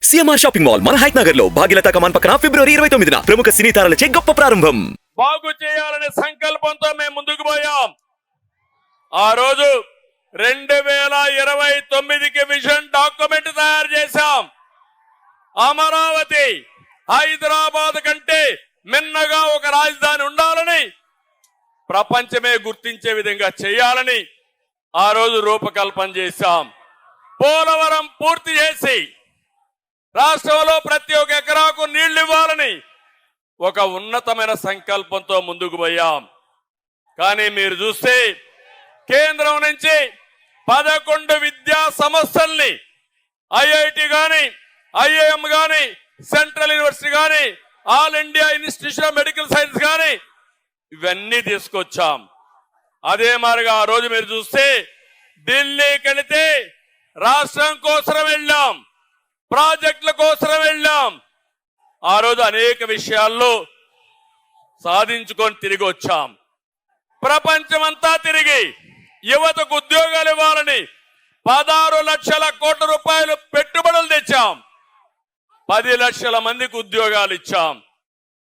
CMR shopping mall మన height Nagar లో భాగ్యలతా కమాన్ పక్కన ఫిబ్రవరి 29న ప్రముఖ సినీ తారలచే గొప్ప ప్రారంభం. బాగు చేయాలనే సంకల్పంతో మేము ముందుకు పోయాం. ఆ రోజు 2029కి విజన్ డాక్యుమెంట్ తయారు చేశాం. అమరావతి హైదరాబాద్ కంటే మిన్నగా ఒక రాజధాని ఉండాలని, ప్రపంచమే గుర్తించే విధంగా చేయాలని ఆ రోజు రూపకల్పన చేశాం. పోలవరం పూర్తి చేసి రాష్ట్రంలో ప్రతి ఒక్క ఎకరాకు నీళ్లు ఇవ్వాలని ఒక ఉన్నతమైన సంకల్పంతో ముందుకు పోయాం. కానీ మీరు చూస్తే కేంద్రం నుంచి 11 విద్యా సంస్థల్ని, ఐఐటి గాని, ఐఐఎం గాని, సెంట్రల్ యూనివర్సిటీ గాని, all India institution of medical science గాని ఇవన్నీ తీసుకొచ్చాం. అదే మాదిరిగా ఆ రోజు మీరు చూస్తే ఢిల్లీకి వెళితే రాష్ట్రం కోసం వెళ్ళాం, ప్రాజెక్టుల కోసం వెళ్ళాం. ఆ రోజు అనేక విషయాల్లో సాధించుకొని తిరిగి వచ్చాం. ప్రపంచమంతా తిరిగి యువతకు ఉద్యోగాలు ఇవ్వాలని 16 లక్షల కోట్ల రూపాయలు పెట్టుబడులు తెచ్చాం. 10 లక్షల మందికి ఉద్యోగాలు ఇచ్చాం.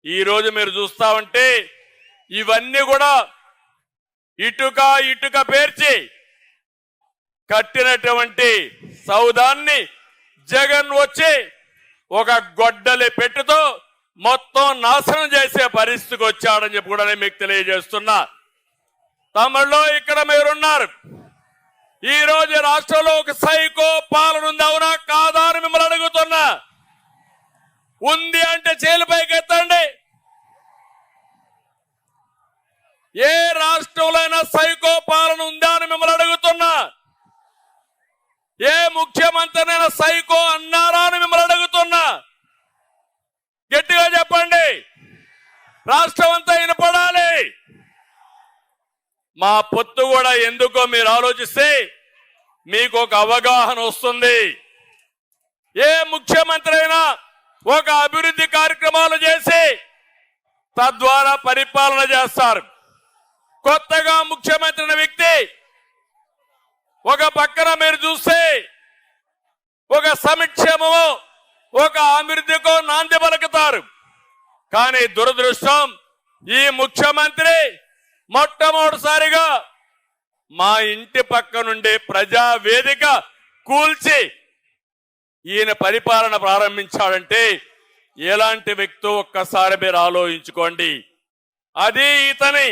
ఈ రోజు మీరు చూస్తా ఉంటే ఇవన్నీ కూడా ఇటుక పేర్చి కట్టినటువంటి సౌదాన్ని జగన్ వచ్చి ఒక గొడ్డలి పెట్టుతో మొత్తం నాశనం చేసే పరిస్థితికి వచ్చాడని చెప్పి కూడా నేను మీకు తెలియజేస్తున్నా. తమిళలో ఇక్కడ మీరున్నారు. ఈ రోజు రాష్ట్రంలో ఒక సైకో పాలన ఉంది, అవునా కాదా అని మిమ్మల్ని అడుగుతున్నా. ఉంది అంటే చేలుపైకి ఎత్తండి. ఏ రాష్ట్రంలో అయినా సైకో పాలన ఉందా అని మిమ్మల్ని అడుగుతున్నా. ఏ ముఖ్యమంత్రినైనా సైకో అన్నారా అని మిమ్మల్ని అడుగుతున్నా. గట్టిగా చెప్పండి, రాష్ట్రం అంతా వినపడాలి. మా పొత్తు కూడా ఎందుకో మీరు ఆలోచిస్తే మీకు ఒక అవగాహన వస్తుంది. ఏ ముఖ్యమంత్రి అయినా ఒక అభివృద్ధి కార్యక్రమాలు చేసి తద్వారా పరిపాలన చేస్తారు. కొత్తగా ముఖ్యమంత్రి అనే వ్యక్తి ఒక పక్కన మీరు చూస్తే ఒక సంక్షేమమో ఒక అభివృద్ధికో నాంది పలుకుతారు. కానీ దురదృష్టం, ఈ ముఖ్యమంత్రి మొట్టమొదటిసారిగా మా ఇంటి పక్క నుండి ప్రజా వేదిక కూల్చి ఈయన పరిపాలన ప్రారంభించాడంటే ఎలాంటి వ్యక్తో ఒక్కసారి మీరు ఆలోచించుకోండి. అది ఇతని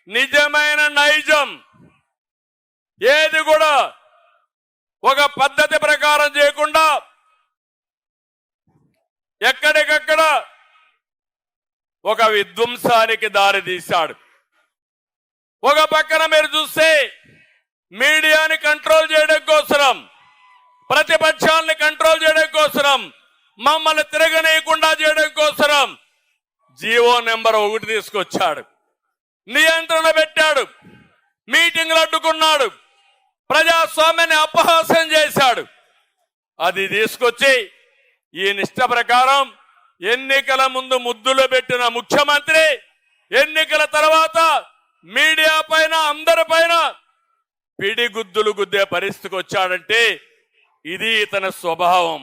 నిజమైన నైజం. ఏది కూడా ఒక పద్ధతి ప్రకారం చేయకుండా ఎక్కడికక్కడ ఒక విధ్వంసానికి దారి తీశాడు. ఒక పక్కన మీరు చూస్తే మీడియాని కంట్రోల్ చేయడం కోసం, ప్రతిపక్షాలని కంట్రోల్ చేయడం కోసం, మమ్మల్ని తిరగనీయకుండా చేయడం కోసం జీవో నెంబర్ 1 తీసుకొచ్చాడు. నియంత్రణ పెట్టాడు, మీటింగ్లు అడ్డుకున్నాడు, ప్రజాస్వామ్యాన్ని అపహాస్యం చేశాడు. అది తీసుకొచ్చి ఈ నిష్ట ప్రకారం ఎన్నికల ముందు ముద్దులు పెట్టిన ముఖ్యమంత్రి ఎన్నికల తర్వాత మీడియా పైన అందరి పైన పిడిగుద్దులు గుద్దే పరిస్థితికి వచ్చాడంటే ఇది ఇతని స్వభావం.